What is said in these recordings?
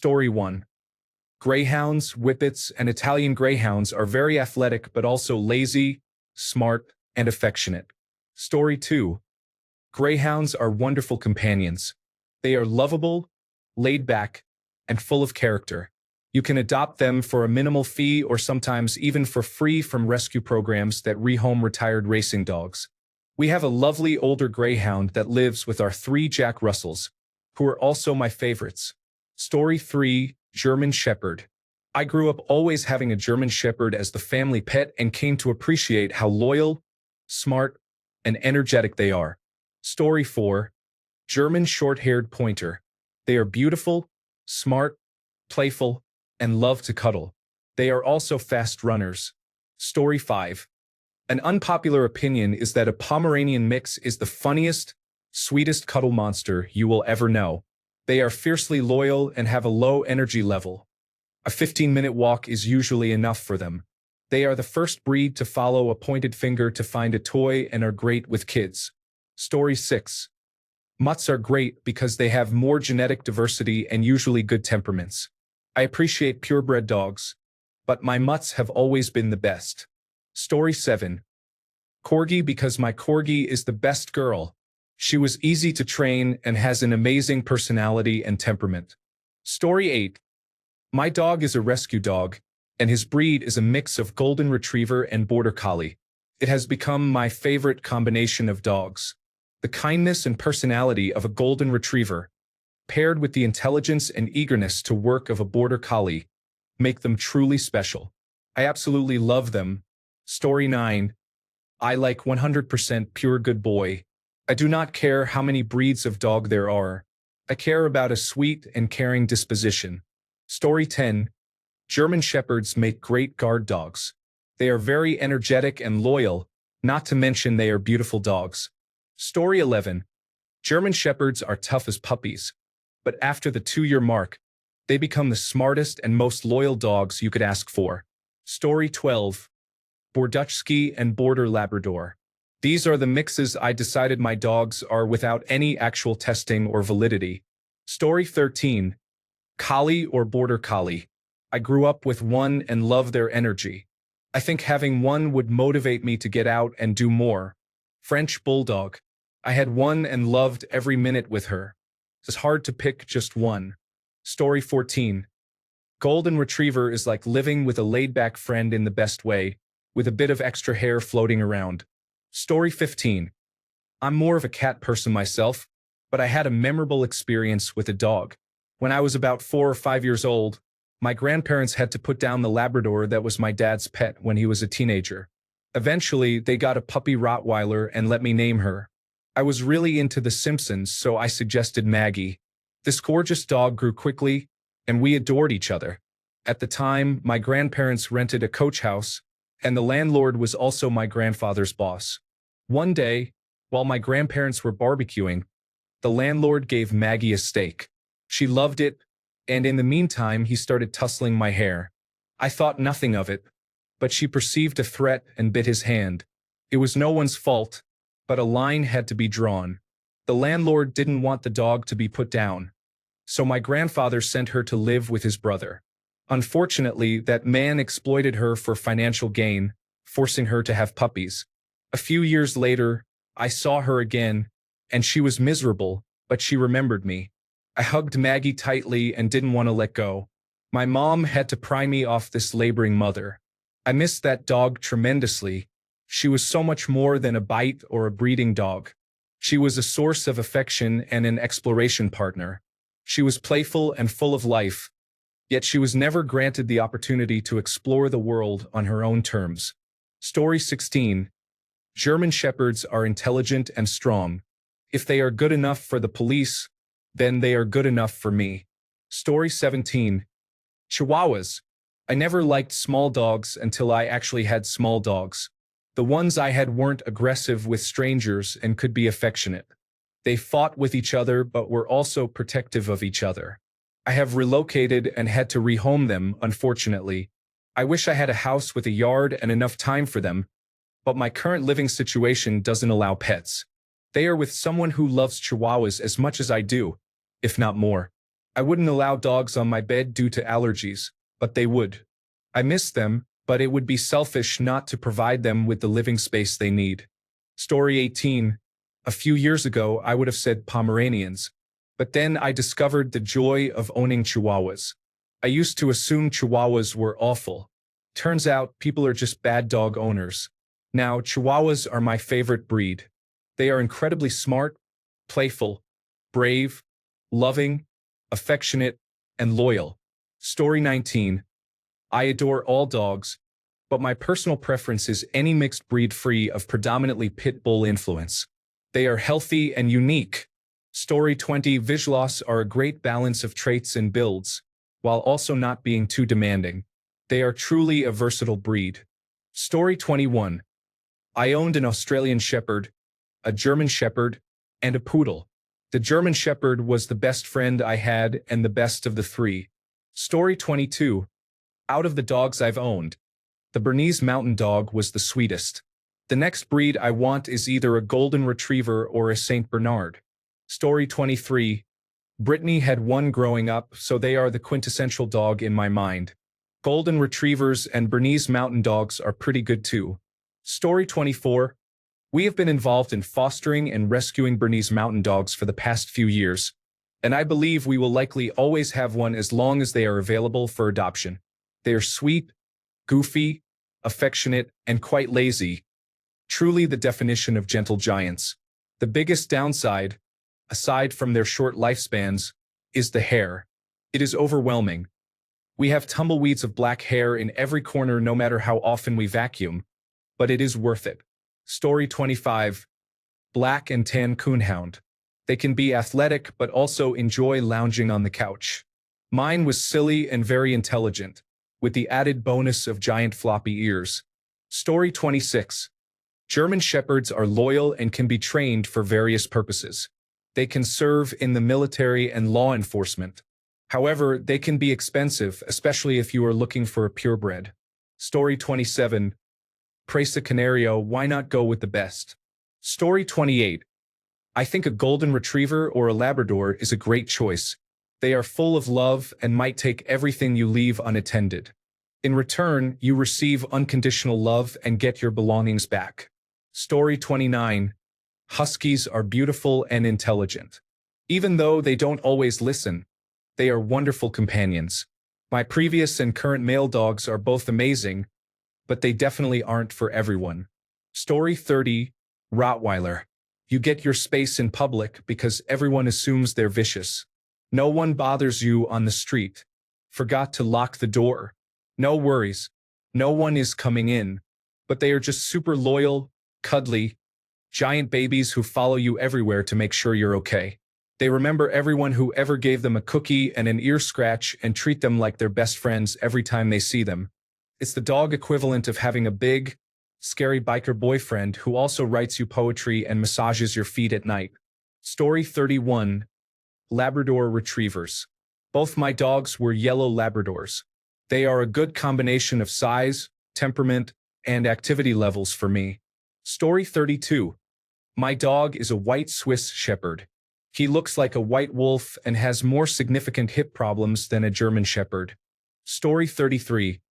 Story 1. Greyhounds, Whippets, and Italian Greyhounds are very athletic but also lazy, smart, and affectionate. Story 2. Greyhounds are wonderful companions. They are lovable, laid back, and full of character. You can adopt them for a minimal fee or sometimes even for free from rescue programs that rehome retired racing dogs. We have a lovely older greyhound that lives with our 3 Jack Russells, who are also my favorites. Story 3. German Shepherd. I grew up always having a German Shepherd as the family pet and came to appreciate how loyal, smart, and energetic they are. Story 4. German Short-Haired Pointer. They are beautiful, smart, playful, and love to cuddle. They are also fast runners. Story 5. An unpopular opinion is that a Pomeranian mix is the funniest, sweetest cuddle monster you will ever know. They are fiercely loyal and have a low energy level. A 15-minute walk is usually enough for them. They are the first breed to follow a pointed finger to find a toy and are great with kids. Story 6. Mutts are great because they have more genetic diversity and usually good temperaments. I appreciate purebred dogs, but my mutts have always been the best. Story 7. Corgi because my Corgi is the best girl. She was easy to train and has an amazing personality and temperament. Story 8. My dog is a rescue dog, and his breed is a mix of Golden Retriever and Border Collie. It has become my favorite combination of dogs. The kindness and personality of a Golden Retriever, paired with the intelligence and eagerness to work of a Border Collie, make them truly special. I absolutely love them. Story 9. I like 100% pure good boy. I do not care how many breeds of dog there are. I care about a sweet and caring disposition. Story 10. German Shepherds make great guard dogs. They are very energetic and loyal, not to mention they are beautiful dogs. Story 11. German Shepherds are tough as puppies, but after the 2-year mark, they become the smartest and most loyal dogs you could ask for. Story 12. Bordutchsky and Border Labrador. These are the mixes I decided my dogs are without any actual testing or validity. Story 13. Collie or Border Collie. I grew up with one and love their energy. I think having one would motivate me to get out and do more. French Bulldog. I had one and loved every minute with her. It's hard to pick just one. Story 14. Golden Retriever is like living with a laid-back friend in the best way, with a bit of extra hair floating around. Story 15. I'm more of a cat person myself, but I had a memorable experience with a dog. When I was about 4 or 5 years old, my grandparents had to put down the Labrador that was my dad's pet when he was a teenager. Eventually, they got a puppy Rottweiler and let me name her. I was really into The Simpsons, so I suggested Maggie. This gorgeous dog grew quickly, and we adored each other. At the time, my grandparents rented a coach house, and the landlord was also my grandfather's boss. One day, while my grandparents were barbecuing, the landlord gave Maggie a steak. She loved it, and in the meantime he started tussling my hair. I thought nothing of it, but she perceived a threat and bit his hand. It was no one's fault, but a line had to be drawn. The landlord didn't want the dog to be put down, so my grandfather sent her to live with his brother. Unfortunately, that man exploited her for financial gain, forcing her to have puppies. A few years later, I saw her again, and she was miserable, but she remembered me. I hugged Maggie tightly and didn't want to let go. My mom had to pry me off this laboring mother. I missed that dog tremendously. She was so much more than a bite or a breeding dog. She was a source of affection and an exploration partner. She was playful and full of life, yet she was never granted the opportunity to explore the world on her own terms. Story 16. German Shepherds are intelligent and strong. If they are good enough for the police, then they are good enough for me. Story 17. Chihuahuas. I never liked small dogs until I actually had small dogs. The ones I had weren't aggressive with strangers and could be affectionate. They fought with each other but were also protective of each other. I have relocated and had to rehome them, unfortunately. I wish I had a house with a yard and enough time for them, but my current living situation doesn't allow pets. They are with someone who loves Chihuahuas as much as I do, if not more. I wouldn't allow dogs on my bed due to allergies, but they would. I miss them, but it would be selfish not to provide them with the living space they need. Story 18. A few years ago, I would have said Pomeranians, but then I discovered the joy of owning Chihuahuas. I used to assume Chihuahuas were awful. Turns out people are just bad dog owners. Now, Chihuahuas are my favorite breed. They are incredibly smart, playful, brave, loving, affectionate, and loyal. Story 19. I adore all dogs, but my personal preference is any mixed breed free of predominantly pit bull influence. They are healthy and unique. Story 20. Vizslas are a great balance of traits and builds, while also not being too demanding. They are truly a versatile breed. Story 21. I owned an Australian Shepherd, a German Shepherd, and a Poodle. The German Shepherd was the best friend I had and the best of the three. Story 22. Out of the dogs I've owned, the Bernese Mountain Dog was the sweetest. The next breed I want is either a Golden Retriever or a Saint Bernard. Story 23. Brittany had one growing up, so they are the quintessential dog in my mind. Golden Retrievers and Bernese Mountain Dogs are pretty good too. Story 24. We have been involved in fostering and rescuing Bernese Mountain Dogs for the past few years, and I believe we will likely always have one as long as they are available for adoption. They are sweet, goofy, affectionate, and quite lazy. Truly the definition of gentle giants. The biggest downside, aside from their short lifespans, is the hair. It is overwhelming. We have tumbleweeds of black hair in every corner no matter how often we vacuum, but it is worth it. Story 25. Black and tan coonhound. They can be athletic but also enjoy lounging on the couch. Mine was silly and very intelligent, with the added bonus of giant floppy ears. Story 26. German Shepherds are loyal and can be trained for various purposes. They can serve in the military and law enforcement. However, they can be expensive, especially if you are looking for a purebred. Story 27. Presa Canario, why not go with the best? Story 28. I think a Golden Retriever or a Labrador is a great choice. They are full of love and might take everything you leave unattended. In return, you receive unconditional love and get your belongings back. Story 29. Huskies are beautiful and intelligent. Even though they don't always listen, they are wonderful companions. My previous and current male dogs are both amazing, but they definitely aren't for everyone. Story 30. Rottweiler. You get your space in public because everyone assumes they're vicious. No one bothers you on the street. Forgot to lock the door. No worries. No one is coming in. But they are just super loyal, cuddly, giant babies who follow you everywhere to make sure you're okay. They remember everyone who ever gave them a cookie and an ear scratch and treat them like their best friends every time they see them. It's the dog equivalent of having a big, scary biker boyfriend who also writes you poetry and massages your feet at night. Story 31. Labrador Retrievers. Both my dogs were yellow Labradors. They are a good combination of size, temperament, and activity levels for me. Story 32. My dog is a white Swiss Shepherd. He looks like a white wolf and has more significant hip problems than a German Shepherd. Story 33.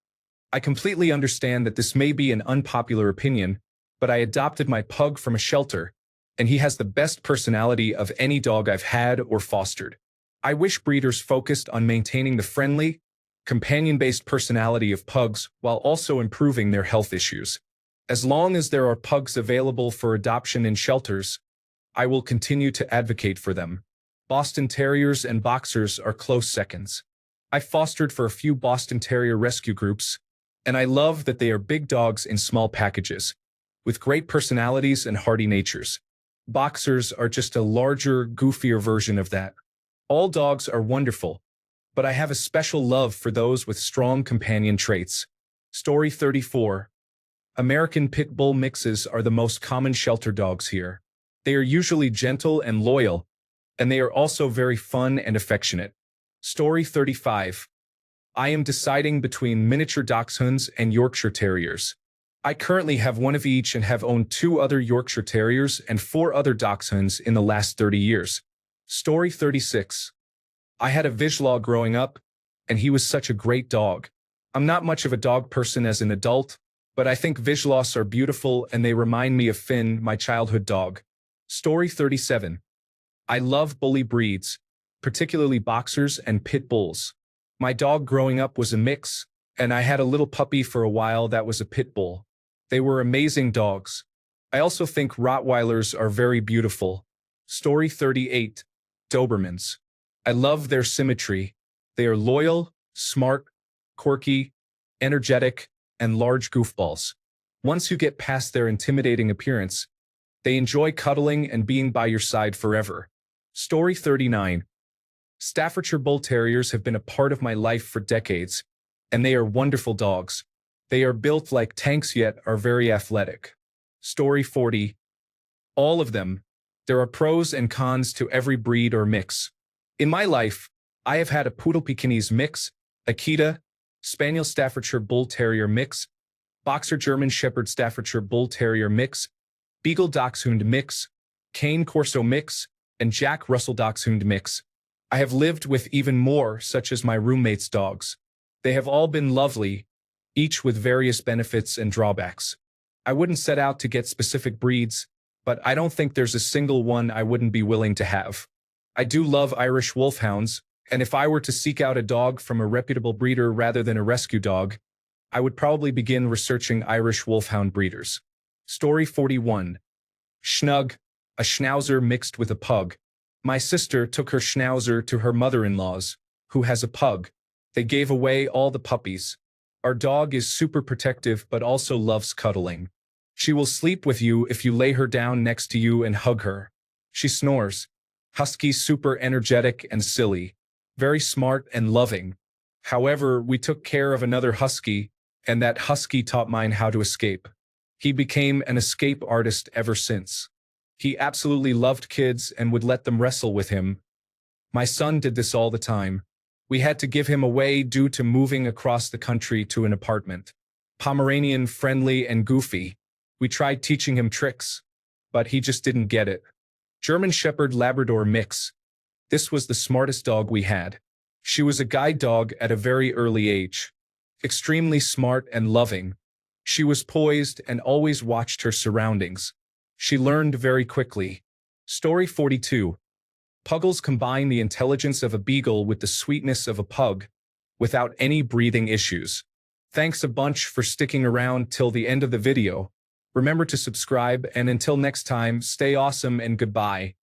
I completely understand that this may be an unpopular opinion, but I adopted my pug from a shelter, and he has the best personality of any dog I've had or fostered. I wish breeders focused on maintaining the friendly, companion-based personality of pugs while also improving their health issues. As long as there are pugs available for adoption in shelters, I will continue to advocate for them. Boston Terriers and Boxers are close seconds. I fostered for a few Boston Terrier rescue groups, and I love that they are big dogs in small packages, with great personalities and hardy natures. Boxers are just a larger, goofier version of that. All dogs are wonderful, but I have a special love for those with strong companion traits. Story 34. American Pit Bull mixes are the most common shelter dogs here. They are usually gentle and loyal, and they are also very fun and affectionate. Story 35. I am deciding between miniature dachshunds and Yorkshire Terriers. I currently have one of each and have owned 2 other Yorkshire Terriers and 4 other dachshunds in the last 30 years. Story 36. I had a Vizsla growing up, and he was such a great dog. I'm not much of a dog person as an adult, but I think Vizslas are beautiful and they remind me of Finn, my childhood dog. Story 37. I love bully breeds, particularly boxers and pit bulls. My dog growing up was a mix, and I had a little puppy for a while that was a pit bull. They were amazing dogs. I also think Rottweilers are very beautiful. Story 38. Dobermans. I love their symmetry. They are loyal, smart, quirky, energetic, and large goofballs. Once you get past their intimidating appearance, they enjoy cuddling and being by your side forever. Story 39. Staffordshire Bull Terriers have been a part of my life for decades, and they are wonderful dogs. They are built like tanks yet are very athletic. Story 40. All of them. There are pros and cons to every breed or mix. In my life, I have had a Poodle Pekingese mix, Akita, Spaniel Staffordshire Bull Terrier mix, Boxer German Shepherd Staffordshire Bull Terrier mix, Beagle Dachshund mix, Cane Corso mix, and Jack Russell Dachshund mix. I have lived with even more, such as my roommates' dogs. They have all been lovely, each with various benefits and drawbacks. I wouldn't set out to get specific breeds, but I don't think there's a single one I wouldn't be willing to have. I do love Irish Wolfhounds, and if I were to seek out a dog from a reputable breeder rather than a rescue dog, I would probably begin researching Irish Wolfhound breeders. Story 41. Schnug, a Schnauzer mixed with a pug. My sister took her Schnauzer to her mother-in-law's, who has a pug. They gave away all the puppies. Our dog is super protective but also loves cuddling. She will sleep with you if you lay her down next to you and hug her. She snores. Husky super energetic and silly. Very smart and loving. However, we took care of another husky, and that husky taught mine how to escape. He became an escape artist ever since. He absolutely loved kids and would let them wrestle with him. My son did this all the time. We had to give him away due to moving across the country to an apartment. Pomeranian, friendly, and goofy. We tried teaching him tricks, but he just didn't get it. German Shepherd Labrador mix. This was the smartest dog we had. She was a guide dog at a very early age. Extremely smart and loving. She was poised and always watched her surroundings. She learned very quickly. Story 42. Puggles combine the intelligence of a beagle with the sweetness of a pug, without any breathing issues. Thanks a bunch for sticking around till the end of the video. Remember to subscribe, and until next time, stay awesome and goodbye.